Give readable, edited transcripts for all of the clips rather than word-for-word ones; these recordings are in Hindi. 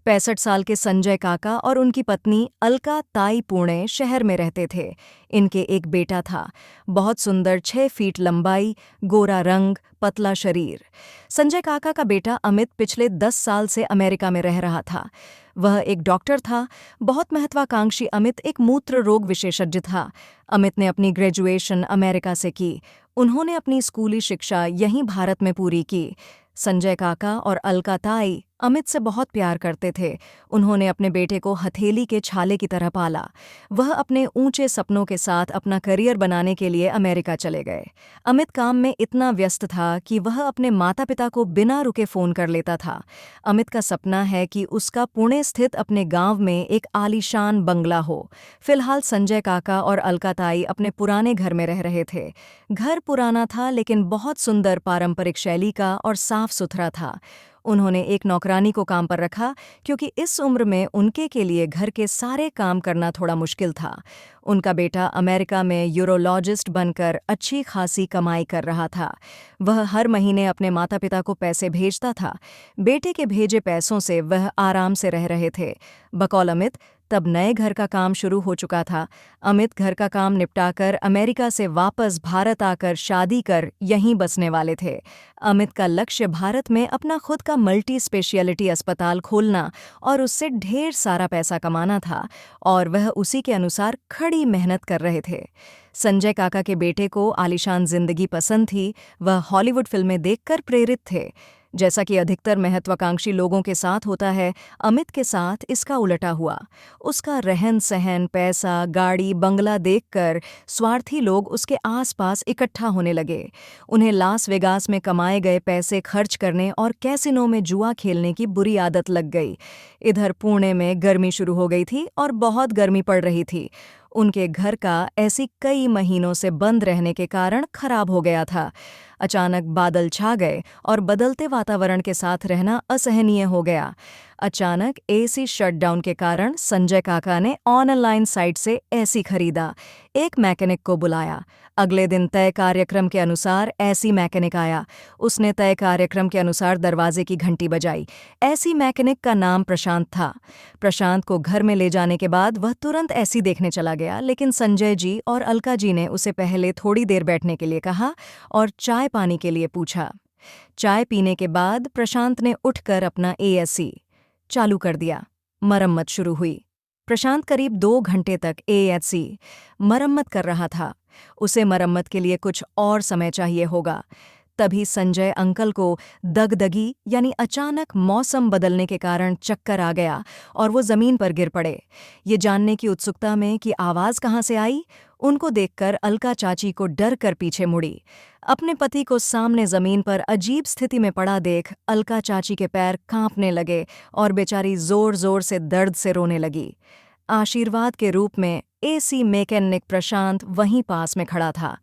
65 साल के संजय काका और उनकी पत्नी अलका ताई पुणे शहर में रहते थे। इनके एक बेटा था, बहुत सुंदर, 6 फीट लंबाई, गोरा रंग, पतला शरीर। संजय काका का बेटा अमित पिछले 10 साल से अमेरिका में रह रहा था। वह एक डॉक्टर था। बहुत महत्वाकांक्षी अमित एक मूत्र रोग विशेषज्ञ था। अमित ने अपनी ग्रेजुएशन अमेरिका से की। उन्होंने अपनी स्कूली शिक्षा यहीं भारत में पूरी की। संजय काका और अलका ताई अमित से बहुत प्यार करते थे। उन्होंने अपने बेटे को हथेली के छाले की तरह पाला। वह अपने ऊंचे सपनों के साथ अपना करियर बनाने के लिए अमेरिका चले गए। अमित काम में इतना व्यस्त था कि वह अपने माता पिता को बिना रुके फ़ोन कर लेता था। अमित का सपना है कि उसका पुणे स्थित अपने गांव में एक आलीशान बंगला हो। फिलहाल संजय काका और अलका ताई अपने पुराने घर में रह रहे थे। घर पुराना था लेकिन बहुत सुंदर, पारंपरिक शैली का और साफ सुथरा था। उन्होंने एक नौकरानी को काम पर रखा क्योंकि इस उम्र में उनके के लिए घर के सारे काम करना थोड़ा मुश्किल था। उनका बेटा अमेरिका में यूरोलॉजिस्ट बनकर अच्छी खासी कमाई कर रहा था। वह हर महीने अपने माता पिता को पैसे भेजता था। बेटे के भेजे पैसों से वह आराम से रह रहे थे। बकौल अमित, तब नए घर का काम शुरू हो चुका था। अमित घर का काम निपटाकर अमेरिका से वापस भारत आकर शादी कर यहीं बसने वाले थे। अमित का लक्ष्य भारत में अपना खुद का मल्टी स्पेशलिटी अस्पताल खोलना और उससे ढेर सारा पैसा कमाना था, और वह उसी के अनुसार कड़ी मेहनत कर रहे थे। संजय काका के बेटे को आलीशान जिंदगी पसंद थी। वह हॉलीवुड फिल्में देखकर प्रेरित थे। जैसा कि अधिकतर महत्वाकांक्षी लोगों के साथ होता है, अमित के साथ इसका उलटा हुआ। उसका रहन सहन, पैसा, गाड़ी, बंगला देखकर स्वार्थी लोग उसके आसपास इकट्ठा होने लगे। उन्हें लास वेगास में कमाए गए पैसे खर्च करने और कैसिनो में जुआ खेलने की बुरी आदत लग गई। इधर पुणे में गर्मी शुरू हो गई थी और बहुत गर्मी पड़ रही थी। उनके घर का ऐसी कई महीनों से बंद रहने के कारण खराब हो गया था। अचानक बादल छा गए और बदलते वातावरण के साथ रहना असहनीय हो गया। अचानक एसी शटडाउन के कारण संजय काका ने ऑनलाइन साइट से एसी खरीदा। एक मैकेनिक को बुलाया। अगले दिन तय कार्यक्रम के अनुसार एसी मैकेनिक आया। उसने तय कार्यक्रम के अनुसार दरवाजे की घंटी बजाई। एसी मैकेनिक का नाम प्रशांत था। प्रशांत को घर में ले जाने के बाद वह तुरंत एसी देखने चला गया, लेकिन संजय जी और अलका जी ने उसे पहले थोड़ी देर बैठने के लिए कहा और चाय पानी के लिए पूछा। चाय पीने के बाद प्रशांत ने उठकर अपना एसी चालू कर दिया। मरम्मत शुरू हुई। प्रशांत करीब 2 घंटे तक एसी मरम्मत कर रहा था। उसे मरम्मत के लिए कुछ और समय चाहिए होगा। तभी संजय अंकल को दगदगी यानी अचानक मौसम बदलने के कारण चक्कर आ गया और वो जमीन पर गिर पड़े। ये जानने की उत्सुकता में कि आवाज़ कहाँ से आई, उनको देखकर अलका चाची को डर कर पीछे मुड़ी। अपने पति को सामने जमीन पर अजीब स्थिति में पड़ा देख अलका चाची के पैर कांपने लगे और बेचारी जोर जोर से दर्द से रोने लगी। आशीर्वाद के रूप में एसी मैकेनिक प्रशांत वहीं पास में खड़ा था।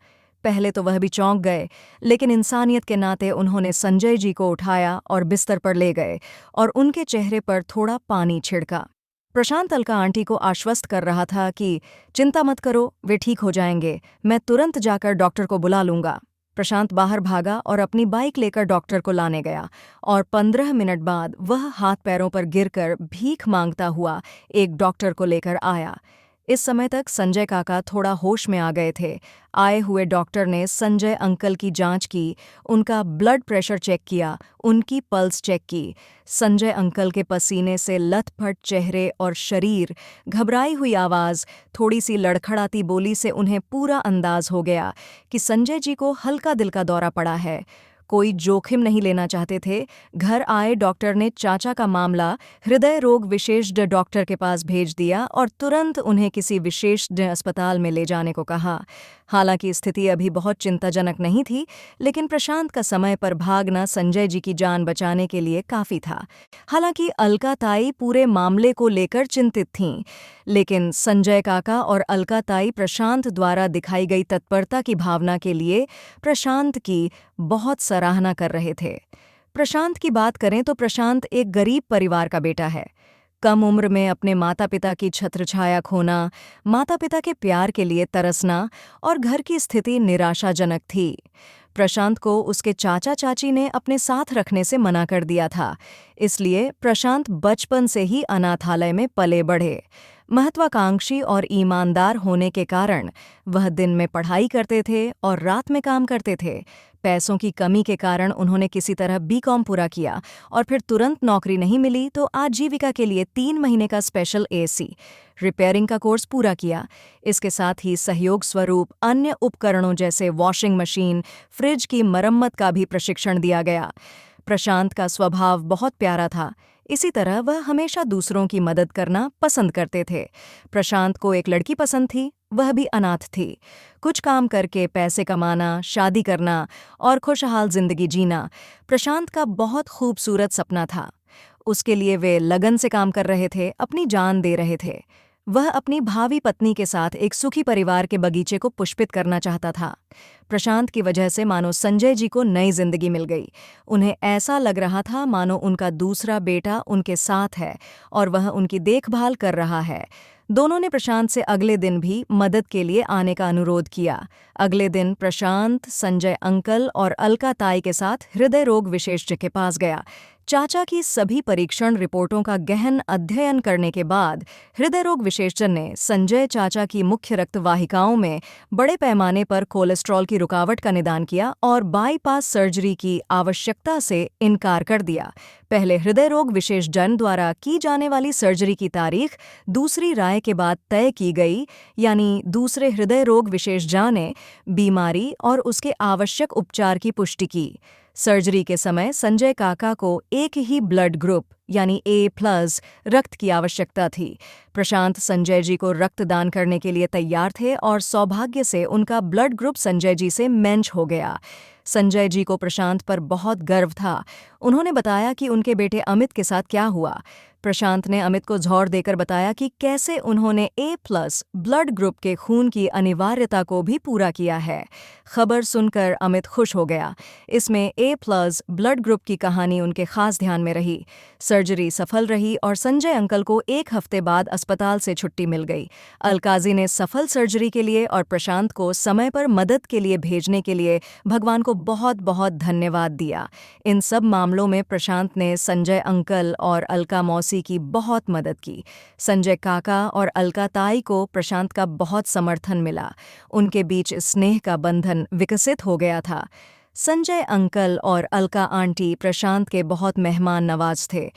पहले तो वह भी चौंक गए, लेकिन इंसानियत के नाते उन्होंने संजय जी को उठाया और बिस्तर पर ले गए और उनके चेहरे पर थोड़ा पानी छिड़का। प्रशांत अलका आंटी को आश्वस्त कर रहा था कि चिंता मत करो, वे ठीक हो जाएंगे, मैं तुरंत जाकर डॉक्टर को बुला लूंगा। प्रशांत बाहर भागा और अपनी बाइक लेकर डॉक्टर को लाने गया, और 15 मिनट बाद वह हाथ पैरों पर गिरकर भीख मांगता हुआ एक डॉक्टर को लेकर आया। इस समय तक संजय काका थोड़ा होश में आ गए थे। आए हुए डॉक्टर ने संजय अंकल की जांच की, उनका ब्लड प्रेशर चेक किया, उनकी पल्स चेक की। संजय अंकल के पसीने से लथपथ चेहरे और शरीर, घबराई हुई आवाज़, थोड़ी सी लड़खड़ाती बोली से उन्हें पूरा अंदाज हो गया कि संजय जी को हल्का दिल का दौरा पड़ा है। कोई जोखिम नहीं लेना चाहते थे। घर आए डॉक्टर ने चाचा का मामला हृदय रोग विशेषज्ञ डॉक्टर के पास भेज दिया और तुरंत उन्हें किसी विशेषज्ञ अस्पताल में ले जाने को कहा। हालांकि स्थिति अभी बहुत चिंताजनक नहीं थी, लेकिन प्रशांत का समय पर भागना संजय जी की जान बचाने के लिए काफ़ी था। हालांकि अलका ताई पूरे मामले को लेकर चिंतित थीं, लेकिन संजय काका और अलका ताई प्रशांत द्वारा दिखाई गई तत्परता की भावना के लिए प्रशांत की बहुत सराहना कर रहे थे। प्रशांत की बात करें तो प्रशांत एक गरीब परिवार का बेटा है। कम उम्र में अपने माता पिता की छत्रछाया खोना, माता पिता के प्यार के लिए तरसना और घर की स्थिति निराशाजनक थी। प्रशांत को उसके चाचा चाची ने अपने साथ रखने से मना कर दिया था, इसलिए प्रशांत बचपन से ही अनाथालय में पले बढ़े। महत्वाकांक्षी और ईमानदार होने के कारण वह दिन में पढ़ाई करते थे और रात में काम करते थे। पैसों की कमी के कारण उन्होंने किसी तरह बीकॉम पूरा किया और फिर तुरंत नौकरी नहीं मिली तो आजीविका के लिए 3 महीने का स्पेशल एसी रिपेयरिंग का कोर्स पूरा किया। इसके साथ ही सहयोग स्वरूप अन्य उपकरणों जैसे वॉशिंग मशीन, फ्रिज की मरम्मत का भी प्रशिक्षण दिया गया। प्रशांत का स्वभाव बहुत प्यारा था, इसी तरह वह हमेशा दूसरों की मदद करना पसंद करते थे। प्रशांत को एक लड़की पसंद थी, वह भी अनाथ थी। कुछ काम करके पैसे कमाना, शादी करना और खुशहाल जिंदगी जीना प्रशांत का बहुत खूबसूरत सपना था। उसके लिए वे लगन से काम कर रहे थे, अपनी जान दे रहे थे। वह अपनी भावी पत्नी के साथ एक सुखी परिवार के बगीचे को पुष्पित करना चाहता था। प्रशांत की वजह से मानो संजय जी को नई जिंदगी मिल गई। उन्हें ऐसा लग रहा था मानो उनका दूसरा बेटा उनके साथ है और वह उनकी देखभाल कर रहा है। दोनों ने प्रशांत से अगले दिन भी मदद के लिए आने का अनुरोध किया। अगले दिन प्रशांत संजय अंकल और अलका ताई के साथ हृदय रोग विशेषज्ञ के पास गया। चाचा की सभी परीक्षण रिपोर्टों का गहन अध्ययन करने के बाद हृदय रोग विशेषज्ञ ने संजय चाचा की मुख्य रक्तवाहिकाओं में बड़े पैमाने पर कोलेस्ट्रॉल की रुकावट का निदान किया और बाईपास सर्जरी की आवश्यकता से इनकार कर दिया। पहले हृदय रोग विशेषज्ञ द्वारा की जाने वाली सर्जरी की तारीख दूसरी राय के बाद तय की गई, यानी दूसरे हृदय रोग विशेषज्ञ ने बीमारी और उसके आवश्यक उपचार की पुष्टि की। सर्जरी के समय संजय काका को एक ही ब्लड ग्रुप यानी A+ रक्त की आवश्यकता थी। प्रशांत संजय जी को रक्तदान करने के लिए तैयार थे और सौभाग्य से उनका ब्लड ग्रुप संजय जी से मैच हो गया। संजय जी को प्रशांत पर बहुत गर्व था। उन्होंने बताया कि उनके बेटे अमित के साथ क्या हुआ। प्रशांत ने अमित को झौर देकर बताया कि कैसे उन्होंने A+ ब्लड ग्रुप के खून की अनिवार्यता को भी पूरा किया है। खबर सुनकर अमित खुश हो गया। इसमें A+ ब्लड ग्रुप की कहानी उनके खास ध्यान में रही। सर्जरी सफल रही और संजय अंकल को 1 हफ्ते बाद अस्पताल से छुट्टी मिल गई। अलकाजी ने सफल सर्जरी के लिए और प्रशांत को समय पर मदद के लिए भेजने के लिए भगवान को बहुत बहुत धन्यवाद दिया। इन सब मामलों में प्रशांत ने संजय अंकल और अलका मौसी की बहुत मदद की। संजय काका और अलका ताई को प्रशांत का बहुत समर्थन मिला। उनके बीच स्नेह का बंधन विकसित हो गया था। संजय अंकल और अलका आंटी प्रशांत के बहुत मेहमान नवाज थे।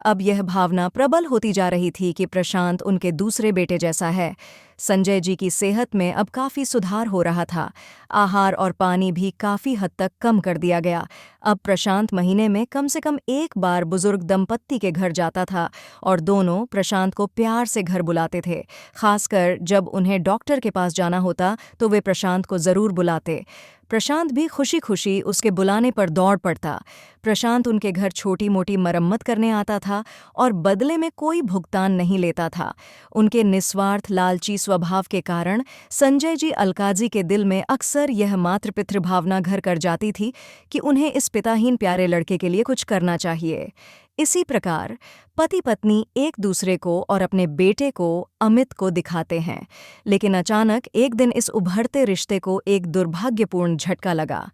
अब यह भावना प्रबल होती जा रही थी कि प्रशांत उनके दूसरे बेटे जैसा है। संजय जी की सेहत में अब काफ़ी सुधार हो रहा था। आहार और पानी भी काफ़ी हद तक कम कर दिया गया। अब प्रशांत महीने में कम से कम 1 बार बुजुर्ग दंपत्ति के घर जाता था और दोनों प्रशांत को प्यार से घर बुलाते थे। खासकर जब उन्हें डॉक्टर के पास जाना होता तो वे प्रशांत को ज़रूर बुलाते। प्रशांत भी खुशी खुशी उसके बुलाने पर दौड़ पड़ता। प्रशांत उनके घर छोटी मोटी मरम्मत करने आता था और बदले में कोई भुगतान नहीं लेता था। उनके निस्वार्थ लालची स्वभाव के कारण संजय जी अलकाजी के दिल में अक्सर यह मातृपितृ भावना घर कर जाती थी कि उन्हें इस पिताहीन प्यारे लड़के के लिए कुछ करना चाहिए। इसी प्रकार पति पत्नी एक दूसरे को और अपने बेटे को अमित को दिखाते हैं, लेकिन अचानक एक दिन इस उभरते रिश्ते को एक दुर्भाग्यपूर्ण झटका लगा।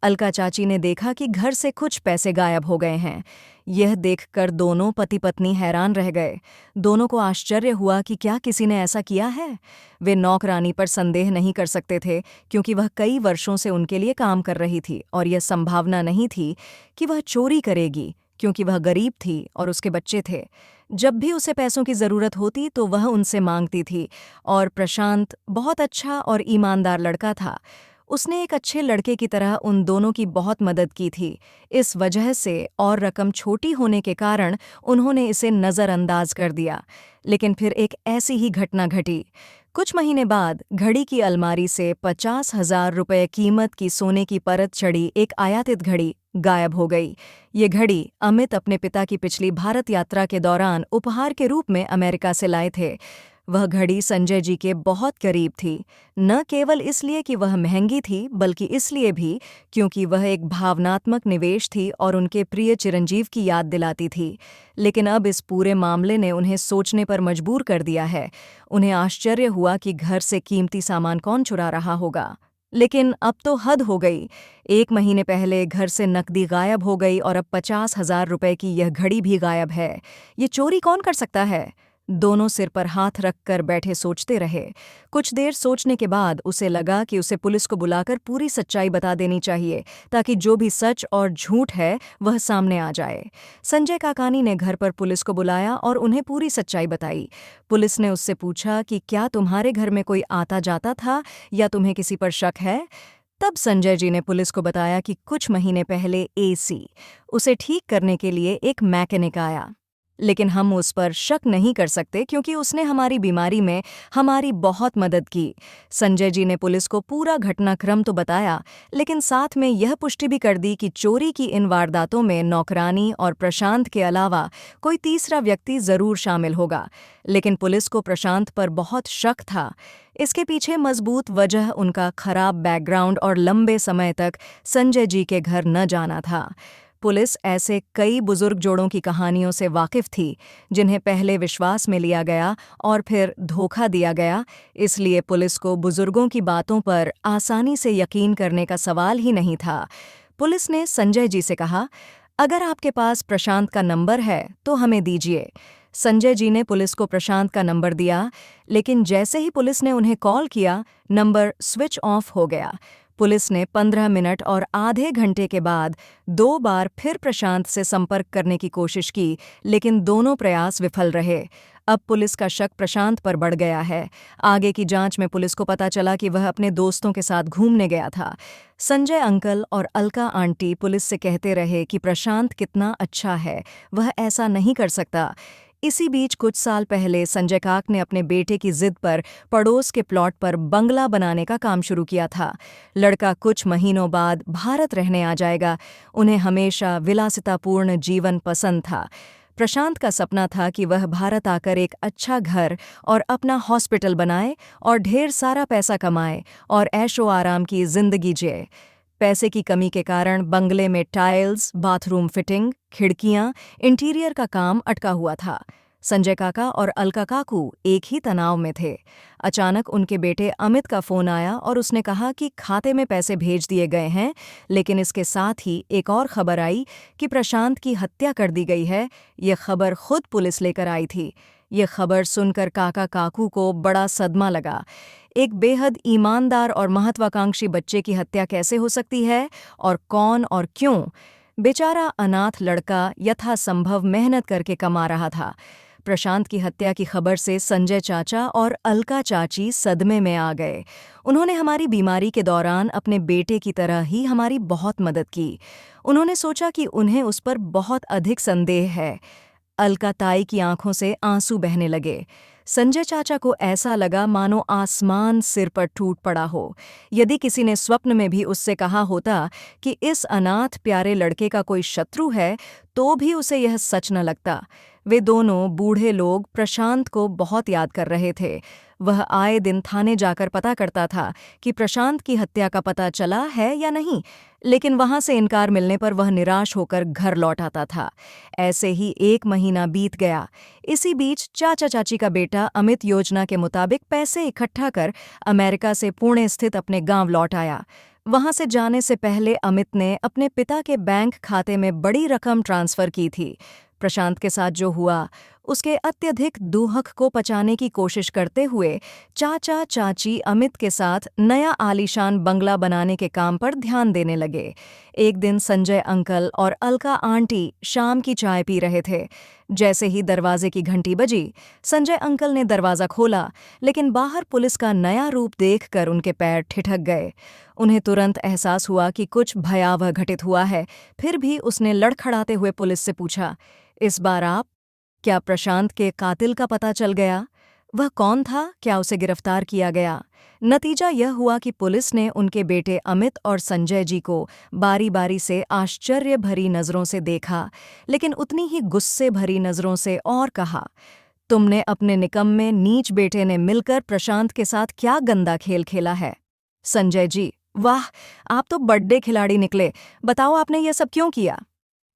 अलका चाची ने देखा कि घर से कुछ पैसे गायब हो गए हैं। यह देखकर दोनों पति पत्नी हैरान रह गए। दोनों को आश्चर्य हुआ कि क्या किसी ने ऐसा किया है। वे नौकरानी पर संदेह नहीं कर सकते थे क्योंकि वह कई वर्षों से उनके लिए काम कर रही थी और यह संभावना नहीं थी कि वह चोरी करेगी क्योंकि वह गरीब थी और उसके बच्चे थे। जब भी उसे पैसों की ज़रूरत होती तो वह उनसे मांगती थी और प्रशांत बहुत अच्छा और ईमानदार लड़का था। उसने एक अच्छे लड़के की तरह उन दोनों की बहुत मदद की थी। इस वजह से और रकम छोटी होने के कारण उन्होंने इसे नज़रअंदाज कर दिया। लेकिन फिर एक ऐसी ही घटना घटी। कुछ महीने बाद घड़ी की अलमारी से 50,000 रुपये कीमत की सोने की परत चढ़ी एक आयातित घड़ी गायब हो गई। ये घड़ी अमित अपने पिता की पिछली भारत यात्रा के दौरान उपहार के रूप में अमेरिका से लाए थे। वह घड़ी संजय जी के बहुत करीब थी, न केवल इसलिए कि वह महंगी थी बल्कि इसलिए भी क्योंकि वह एक भावनात्मक निवेश थी और उनके प्रिय चिरंजीव की याद दिलाती थी। लेकिन अब इस पूरे मामले ने उन्हें सोचने पर मजबूर कर दिया है। उन्हें आश्चर्य हुआ कि घर से कीमती सामान कौन चुरा रहा होगा। लेकिन अब तो हद हो गई। 1 महीने पहले घर से नकदी गायब हो गई और अब 50,000 रुपए की यह घड़ी भी गायब है। ये चोरी कौन कर सकता है? दोनों सिर पर हाथ रखकर बैठे सोचते रहे। कुछ देर सोचने के बाद उसे लगा कि उसे पुलिस को बुलाकर पूरी सच्चाई बता देनी चाहिए, ताकि जो भी सच और झूठ है वह सामने आ जाए। संजय काकानी ने घर पर पुलिस को बुलाया और उन्हें पूरी सच्चाई बताई। पुलिस ने उससे पूछा कि क्या तुम्हारे घर में कोई आता जाता था या तुम्हें किसी पर शक है? तब संजय जी ने पुलिस को बताया कि कुछ महीने पहले एसी उसे ठीक करने के लिए एक मैकेनिक आया, लेकिन हम उस पर शक नहीं कर सकते क्योंकि उसने हमारी बीमारी में हमारी बहुत मदद की। संजय जी ने पुलिस को पूरा घटनाक्रम तो बताया, लेकिन साथ में यह पुष्टि भी कर दी कि चोरी की इन वारदातों में नौकरानी और प्रशांत के अलावा कोई तीसरा व्यक्ति जरूर शामिल होगा। लेकिन पुलिस को प्रशांत पर बहुत शक था। इसके पीछे मजबूत वजह उनका खराब बैकग्राउंड और लंबे समय तक संजय जी के घर न जाना था। पुलिस ऐसे कई बुजुर्ग जोड़ों की कहानियों से वाकिफ थी, जिन्हें पहले विश्वास में लिया गया और फिर धोखा दिया गया। इसलिए पुलिस को बुजुर्गों की बातों पर आसानी से यकीन करने का सवाल ही नहीं था। पुलिस ने संजय जी से कहा, अगर आपके पास प्रशांत का नंबर है तो हमें दीजिए। संजय जी ने पुलिस को प्रशांत का नंबर दिया, लेकिन जैसे ही पुलिस ने उन्हें कॉल किया, नंबर स्विच ऑफ हो गया। पुलिस ने 15 मिनट और आधे घंटे के बाद 2 बार फिर प्रशांत से संपर्क करने की कोशिश की, लेकिन दोनों प्रयास विफल रहे। अब पुलिस का शक प्रशांत पर बढ़ गया है। आगे की जांच में पुलिस को पता चला कि वह अपने दोस्तों के साथ घूमने गया था। संजय अंकल और अलका आंटी पुलिस से कहते रहे कि प्रशांत कितना अच्छा है, वह ऐसा नहीं कर सकता। इसी बीच कुछ साल पहले संजय काक ने अपने बेटे की जिद पर पड़ोस के प्लॉट पर बंगला बनाने का काम शुरू किया था। लड़का कुछ महीनों बाद भारत रहने आ जाएगा। उन्हें हमेशा विलासितापूर्ण जीवन पसंद था। प्रशांत का सपना था कि वह भारत आकर एक अच्छा घर और अपना हॉस्पिटल बनाए और ढेर सारा पैसा कमाए और ऐशो आराम की जिंदगी जिए। पैसे की कमी के कारण बंगले में टाइल्स, बाथरूम फिटिंग, खिड़कियां, इंटीरियर का काम अटका हुआ था। संजय काका और अलका काकू एक ही तनाव में थे। अचानक उनके बेटे अमित का फोन आया और उसने कहा कि खाते में पैसे भेज दिए गए हैं, लेकिन इसके साथ ही एक और खबर आई कि प्रशांत की हत्या कर दी गई है। यह खबर खुद पुलिस लेकर आई थी। यह खबर सुनकर काका काकू को बड़ा सदमा लगा। एक बेहद ईमानदार और महत्वाकांक्षी बच्चे की हत्या कैसे हो सकती है, और कौन और क्यों? बेचारा अनाथ लड़का यथासंभव मेहनत करके कमा रहा था। प्रशांत की हत्या की खबर से संजय चाचा और अलका चाची सदमे में आ गए। उन्होंने हमारी बीमारी के दौरान अपने बेटे की तरह ही हमारी बहुत मदद की। उन्होंने सोचा कि उन्हें उस पर बहुत अधिक संदेह है। अलका ताई की आंखों से आंसू बहने लगे। संजय चाचा को ऐसा लगा मानो आसमान सिर पर टूट पड़ा हो। यदि किसी ने स्वप्न में भी उससे कहा होता कि इस अनाथ प्यारे लड़के का कोई शत्रु है, तो भी उसे यह सच न लगता। वे दोनों बूढ़े लोग प्रशांत को बहुत याद कर रहे थे। वह आए दिन थाने जाकर पता करता था कि प्रशांत की हत्या का पता चला है या नहीं, लेकिन वहां से इनकार मिलने पर वह निराश होकर घर लौट आता था। ऐसे ही 1 महीना बीत गया। इसी बीच चाचा चाची का बेटा अमित योजना के मुताबिक पैसे इकट्ठा कर अमेरिका से पुणे स्थित अपने गांव लौट आया। वहां से जाने से पहले अमित ने अपने पिता के बैंक खाते में बड़ी रकम ट्रांसफर की थी। प्रशांत के साथ जो हुआ, उसके अत्यधिक दुहक को पचाने की कोशिश करते हुए चाचा चाची अमित के साथ नया आलीशान बंगला बनाने के काम पर ध्यान देने लगे। एक दिन संजय अंकल और अलका आंटी शाम की चाय पी रहे थे। जैसे ही दरवाजे की घंटी बजी, संजय अंकल ने दरवाजा खोला, लेकिन बाहर पुलिस का नया रूप देखकर उनके पैर ठिठक गए। उन्हें तुरंत एहसास हुआ कि कुछ भयावह घटित हुआ है। फिर भी उसने लड़खड़ाते हुए पुलिस से पूछा, इस बार आप? क्या प्रशांत के कातिल का पता चल गया? वह कौन था? क्या उसे गिरफ्तार किया गया? नतीजा यह हुआ कि पुलिस ने उनके बेटे अमित और संजय जी को बारी-बारी से आश्चर्य भरी नजरों से देखा, लेकिन उतनी ही गुस्से भरी नजरों से और कहा, तुमने अपने निकम्मे नीच बेटे ने मिलकर प्रशांत के साथ क्या गंदा खेल खेला है? संजय जी, वाह, आप तो बड़े खिलाड़ी निकले। बताओ, आपने यह सब क्यों किया?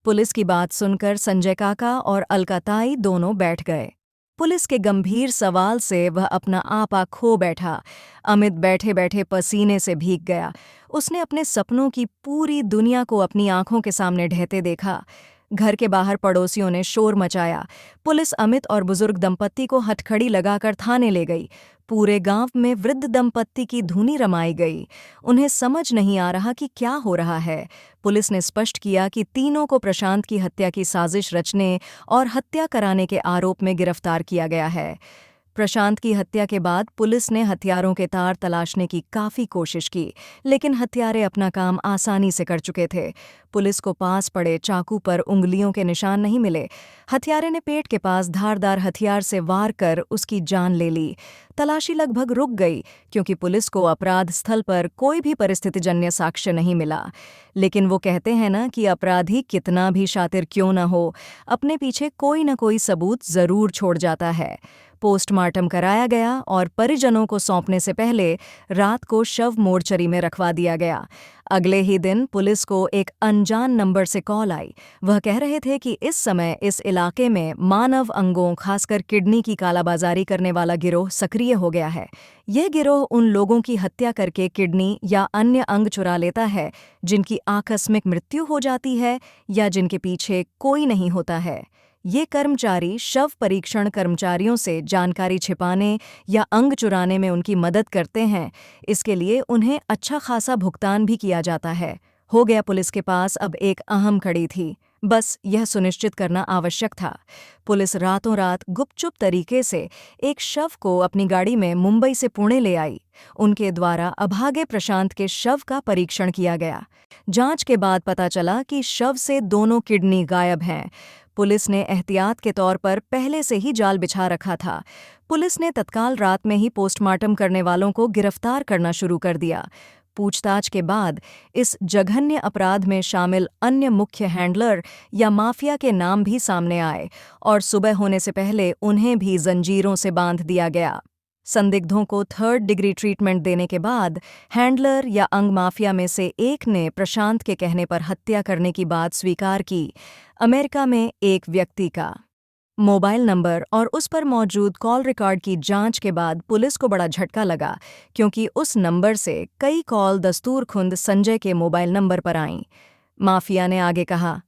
पुलिस की बात सुनकर संजय काका और अलका ताई दोनों बैठ गए। पुलिस के गंभीर सवाल से वह अपना आपा खो बैठा। अमित बैठे बैठे पसीने से भीग गया। उसने अपने सपनों की पूरी दुनिया को अपनी आंखों के सामने ढहते देखा। घर के बाहर पड़ोसियों ने शोर मचाया। पुलिस अमित और बुजुर्ग दंपत्ति को हथकड़ी लगाकर थाने ले गई। पूरे गांव में वृद्ध दंपत्ति की धुनी रमाई गई। उन्हें समझ नहीं आ रहा कि क्या हो रहा है। पुलिस ने स्पष्ट किया कि तीनों को प्रशांत की हत्या की साजिश रचने और हत्या कराने के आरोप में गिरफ्तार किया गया है। प्रशांत की हत्या के बाद पुलिस ने हथियारों के तार तलाशने की काफी कोशिश की, लेकिन हत्यारे अपना काम आसानी से कर चुके थे। पुलिस को पास पड़े चाकू पर उंगलियों के निशान नहीं मिले। हत्यारे ने पेट के पास धारदार हथियार से वार कर उसकी जान ले ली। तलाशी लगभग रुक गई क्योंकि पुलिस को अपराध स्थल पर कोई भी परिस्थितिजन्य साक्ष्य नहीं मिला। लेकिन वो कहते हैं ना कि अपराधी कितना भी शातिर क्यों न हो, अपने पीछे कोई न कोई सबूत जरूर छोड़ जाता है। पोस्टमार्टम कराया गया और परिजनों को सौंपने से पहले रात को शव मोर्चरी में रखवा दिया गया। अगले ही दिन पुलिस को एक अनजान नंबर से कॉल आई। वह कह रहे थे कि इस समय इस इलाके में मानव अंगों, खासकर किडनी की कालाबाजारी करने वाला गिरोह सक्रिय हो गया है। यह गिरोह उन लोगों की हत्या करके किडनी या अन्य अंग चुरा लेता है जिनकी आकस्मिक मृत्यु हो जाती है या जिनके पीछे कोई नहीं होता है। ये कर्मचारी शव परीक्षण कर्मचारियों से जानकारी छिपाने या अंग चुराने में उनकी मदद करते हैं। इसके लिए उन्हें अच्छा खासा भुगतान भी किया जाता है। हो गया पुलिस के पास अब एक अहम कड़ी थी। बस यह सुनिश्चित करना आवश्यक था। पुलिस रातों रात गुपचुप तरीके से एक शव को अपनी गाड़ी में मुंबई से पुणे ले आई। उनके द्वारा अभागे प्रशांत के शव का परीक्षण किया गया। जांच के बाद पता चला कि शव से दोनों किडनी गायब हैं। पुलिस ने एहतियात के तौर पर पहले से ही जाल बिछा रखा था। पुलिस ने तत्काल रात में ही पोस्टमार्टम करने वालों को गिरफ्तार करना शुरू कर दिया। पूछताछ के बाद इस जघन्य अपराध में शामिल अन्य मुख्य हैंडलर या माफिया के नाम भी सामने आए और सुबह होने से पहले उन्हें भी जंजीरों से बांध दिया गया। संदिग्धों को 3rd डिग्री ट्रीटमेंट देने के बाद हैंडलर या अंग माफिया में से एक ने प्रशांत के कहने पर हत्या करने की बात स्वीकार की। अमेरिका में एक व्यक्ति का मोबाइल नंबर और उस पर मौजूद कॉल रिकॉर्ड की जांच के बाद पुलिस को बड़ा झटका लगा, क्योंकि उस नंबर से कई कॉल दस्तूरखुंद संजय के मोबाइल नंबर पर आईं। माफिया ने आगे कहा,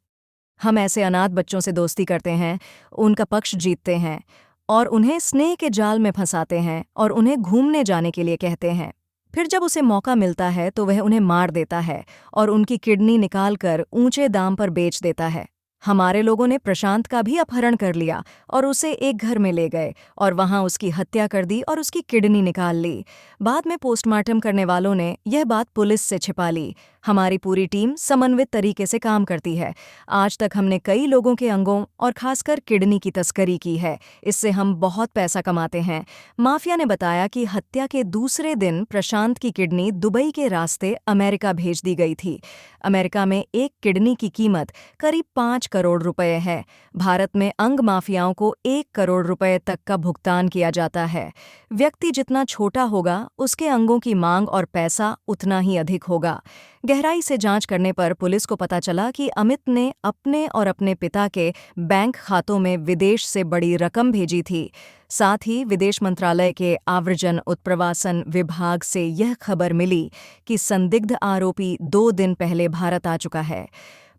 हम ऐसे अनाथ बच्चों से दोस्ती करते हैं, उनका पक्ष जीतते हैं और उन्हें स्नेह के जाल में फंसाते हैं और उन्हें घूमने जाने के लिए कहते हैं। फिर जब उसे मौका मिलता है तो वह उन्हें मार देता है और उनकी किडनी निकालकर ऊंचे दाम पर बेच देता है। हमारे लोगों ने प्रशांत का भी अपहरण कर लिया और उसे एक घर में ले गए और वहां उसकी हत्या कर दी और उसकी किडनी निकाल ली। बाद में पोस्टमार्टम करने वालों ने यह बात पुलिस से छिपा ली। हमारी पूरी टीम समन्वित तरीके से काम करती है। आज तक हमने कई लोगों के अंगों और खासकर किडनी की तस्करी की है। इससे हम बहुत पैसा कमाते हैं। माफिया ने बताया कि हत्या के दूसरे दिन प्रशांत की किडनी दुबई के रास्ते अमेरिका भेज दी गई थी। अमेरिका में एक किडनी की कीमत करीब 5 करोड़ रुपए है। भारत में अंग माफियाओं को 1 करोड़ रुपए तक का भुगतान किया जाता है। व्यक्ति जितना छोटा होगा, उसके अंगों की मांग और पैसा उतना ही अधिक होगा। गहराई से जांच करने पर पुलिस को पता चला कि अमित ने अपने और अपने पिता के बैंक खातों में विदेश से बड़ी रकम भेजी थी। साथ ही विदेश मंत्रालय के आव्रजन उत्प्रवासन विभाग से यह खबर मिली कि संदिग्ध आरोपी 2 दिन पहले भारत आ चुका है।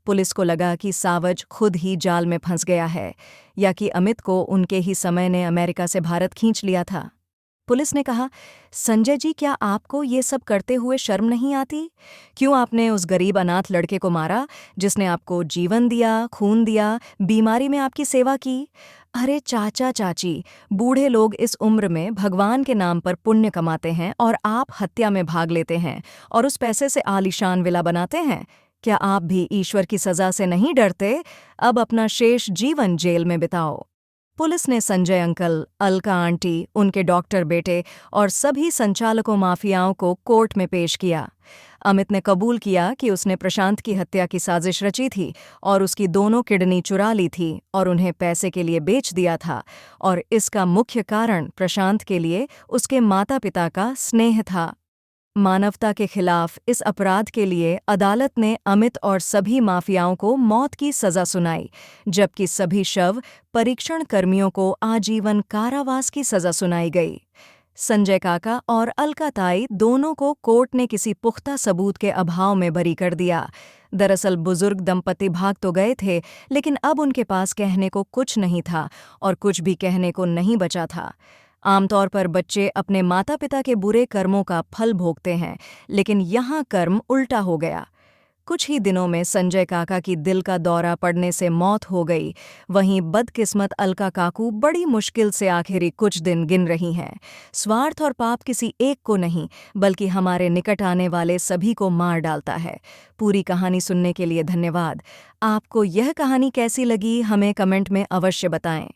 पुलिस को लगा कि सावज खुद ही जाल में फंस गया है या कि अमित को उनके ही समय ने अमेरिका से भारत खींच लिया था। पुलिस ने कहा, संजय जी, क्या आपको ये सब करते हुए शर्म नहीं आती? क्यों आपने उस गरीब अनाथ लड़के को मारा जिसने आपको जीवन दिया, खून दिया, बीमारी में आपकी सेवा की? अरे चाचा चाची, बूढ़े लोग इस उम्र में भगवान के नाम पर पुण्य कमाते हैं और आप हत्या में भाग लेते हैं और उस पैसे से आलीशान विला बनाते हैं। क्या आप भी ईश्वर की सजा से नहीं डरते? अब अपना शेष जीवन जेल में बिताओ। पुलिस ने संजय अंकल, अलका आंटी, उनके डॉक्टर बेटे और सभी संचालकों माफियाओं को कोर्ट में पेश किया। अमित ने कबूल किया कि उसने प्रशांत की हत्या की साजिश रची थी और उसकी दोनों किडनी चुरा ली थी और उन्हें पैसे के लिए बेच दिया था, और इसका मुख्य कारण प्रशांत के लिए उसके माता पिता का स्नेह था। मानवता के खिलाफ इस अपराध के लिए अदालत ने अमित और सभी माफियाओं को मौत की सजा सुनाई, जबकि सभी शव परीक्षण कर्मियों को आजीवन कारावास की सजा सुनाई गई। संजय काका और अलका ताई दोनों को कोर्ट ने किसी पुख्ता सबूत के अभाव में बरी कर दिया। दरअसल बुजुर्ग दंपति भाग तो गए थे, लेकिन अब उनके पास कहने को कुछ नहीं था और कुछ भी कहने को नहीं बचा था। आमतौर पर बच्चे अपने माता पिता के बुरे कर्मों का फल भोगते हैं, लेकिन यहाँ कर्म उल्टा हो गया। कुछ ही दिनों में संजय काका की दिल का दौरा पड़ने से मौत हो गई। वहीं बदकिस्मत अलका काकू बड़ी मुश्किल से आखिरी कुछ दिन गिन रही हैं। स्वार्थ और पाप किसी एक को नहीं, बल्कि हमारे निकट आने वाले सभी को मार डालता है। पूरी कहानी सुनने के लिए धन्यवाद। आपको यह कहानी कैसी लगी, हमें कमेंट में अवश्य बताएं।